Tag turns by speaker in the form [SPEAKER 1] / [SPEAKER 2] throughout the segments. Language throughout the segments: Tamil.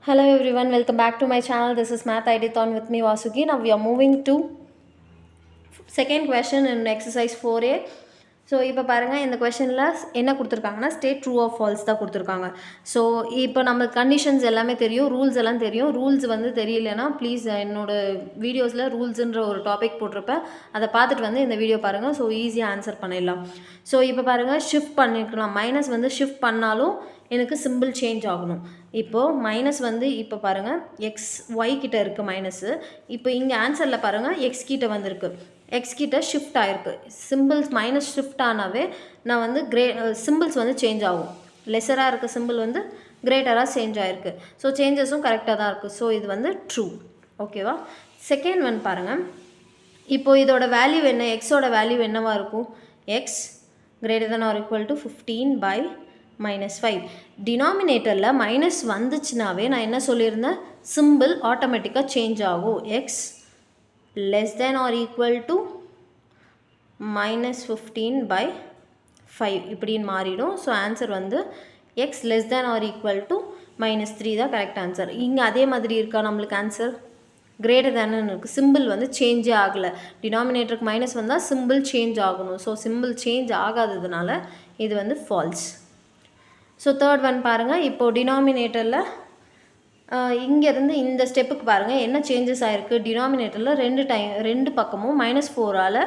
[SPEAKER 1] Hello everyone, welcome back to my channel. This is Math Ideathon with me Vasuki. Now we are moving to second question in exercise 4a. So இப்போ பாருங்கள், இந்த கொஷனில் என்ன கொடுத்துருக்காங்கன்னா ஸ்டேட் ட்ரூ ஆஃப் ஃபால்ஸ் தான் கொடுத்துருக்காங்க. ஸோ இப்போ நம்மளுக்கு கண்டிஷன்ஸ் எல்லாமே தெரியும், ரூல்ஸ் எல்லாம் தெரியும். ரூல்ஸ் வந்து தெரியலனா ப்ளீஸ் என்னோடய வீடியோஸில் ரூல்ஸுன்ற ஒரு டாபிக் போட்டிருப்பேன், அதை பார்த்துட்டு வந்து இந்த வீடியோ பாருங்கள். ஸோ ஈஸியாக ஆன்சர் பண்ணிடலாம். ஸோ இப்போ பாருங்கள், ஷிஃப்ட் பண்ணிக்கலாம். மைனஸ் வந்து ஷிஃப்ட் பண்ணாலும் எனக்கு சிம்பிள் சேஞ்ச் ஆகணும். இப்போது மைனஸ் வந்து இப்போ பாருங்கள் எக்ஸ் ஒய் கிட்ட இருக்குது மைனஸு. இப்போ இங்கே ஆன்சரில் பாருங்கள் எக்ஸ் கிட்ட வந்திருக்கு, எக்ஸ் கிட்ட ஷிஃப்ட் ஆகிருக்கு. சிம்பிள்ஸ் மைனஸ் ஷிஃப்ட் ஆனாவே நான் வந்து சிம்பிள்ஸ் வந்து சேஞ்ச் ஆகும். லெஸராக இருக்க சிம்பிள் வந்து கிரேட்டராக சேஞ்ச் ஆகிருக்கு. ஸோ சேஞ்சஸும் கரெக்டாக தான் இருக்குது. ஸோ இது வந்து ட்ரூ. ஓகேவா? செகண்ட் ஒன் பாருங்கள், இப்போது இதோட வேல்யூ என்ன, எக்ஸோட வேல்யூ என்னவாக இருக்கும்? X greater than or equal to 15/-5. டினாமினேட்டரில் மைனஸ் வந்துச்சுனாவே நான் என்ன சொல்லியிருந்தேன், சிம்பிள் ஆட்டோமேட்டிக்காக சேஞ்ச் ஆகும். X less than or equal to -15/5 இப்படின்னு மாறிடும். ஸோ ஆன்சர் வந்து x less than or equal to -3 தான் கரெக்ட் ஆன்சர். இங்கே அதே மாதிரி இருக்கா நம்மளுக்கு ஆன்சர்? கிரேட்டர் தேன்னு இருக்குது, சிம்பிள் வந்து சேஞ்சே ஆகலை. டினாமினேட்டருக்கு மைனஸ் வந்தால் சிம்பிள் சேஞ்ச் ஆகணும். ஸோ சிம்பிள் சேஞ்ச் ஆகாததுனால இது வந்து ஃபால்ஸ். ஸோ தேர்ட் ஒன் பாருங்கள், இப்போது டினாமினேட்டரில் இங்கேருந்து இந்த ஸ்டெப்புக்கு பாருங்கள் என்ன சேஞ்சஸ் ஆகிருக்கு. டினாமினேட்டரில் ரெண்டு பக்கமும் -4ஆல்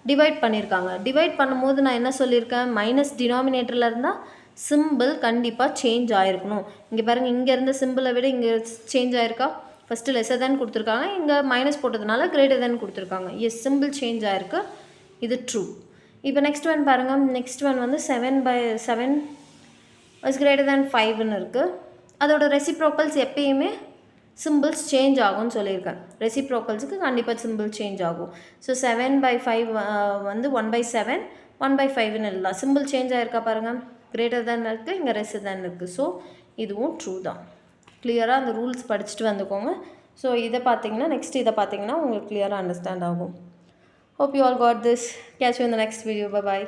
[SPEAKER 1] டிவைட் பண்ணியிருக்காங்க. டிவைட் பண்ணும்போது நான் என்ன சொல்லியிருக்கேன், மைனஸ் டினாமினேட்டரில் இருந்தால் சிம்பிள் கண்டிப்பாக சேஞ்ச் ஆகிருக்கணும். இங்கே பாருங்கள், இங்கே இருந்த சிம்பிளை விட இங்கே சேஞ்ச் ஆகிருக்கா? ஃபஸ்ட்டு லெஸர் தேன் கொடுத்துருக்காங்க, இங்கே மைனஸ் போட்டதுனால கிரேட்டர் தேன் கொடுத்துருக்காங்க. எஸ், சிம்பிள் சேஞ்ச் ஆகிருக்கு. இது ட்ரூ. இப்போ நெக்ஸ்ட் ஒன் பாருங்கள், நெக்ஸ்ட் ஒன் வந்து 7/7 இஸ் கிரேட்டர் தேன் 5ன்னு இருக்குது. அதோட ரெசிப்ரோக்கல்ஸ் எப்பயுமே சிம்பிள்ஸ் சேஞ்ச் ஆகும்னு சொல்லியிருக்கேன். ரெசிப்ரோக்கல்ஸுக்கு கண்டிப்பாக சிம்பிள் சேஞ்ச் ஆகும். ஸோ 7/5 வந்து 1/7 1/5ன்னு எழுதலாம். சிம்பிள் சேஞ்ச் ஆகிருக்கா பாருங்கள், கிரேட்டர் தேன் இருக்குது, இங்கே லெஸர் தேன் இருக்குது. ஸோ இதுவும் ட்ரூ தான். கிளியராக அந்த ரூல்ஸ் படிச்சுட்டு வந்துக்கோங்க. ஸோ இதை பார்த்தீங்கன்னா நெக்ஸ்ட் இதை பார்த்தீங்கன்னா உங்களுக்கு கிளியராக அண்டர்ஸ்டாண்ட் ஆகும். Hope you all got this. Catch you in the next video. Bye bye.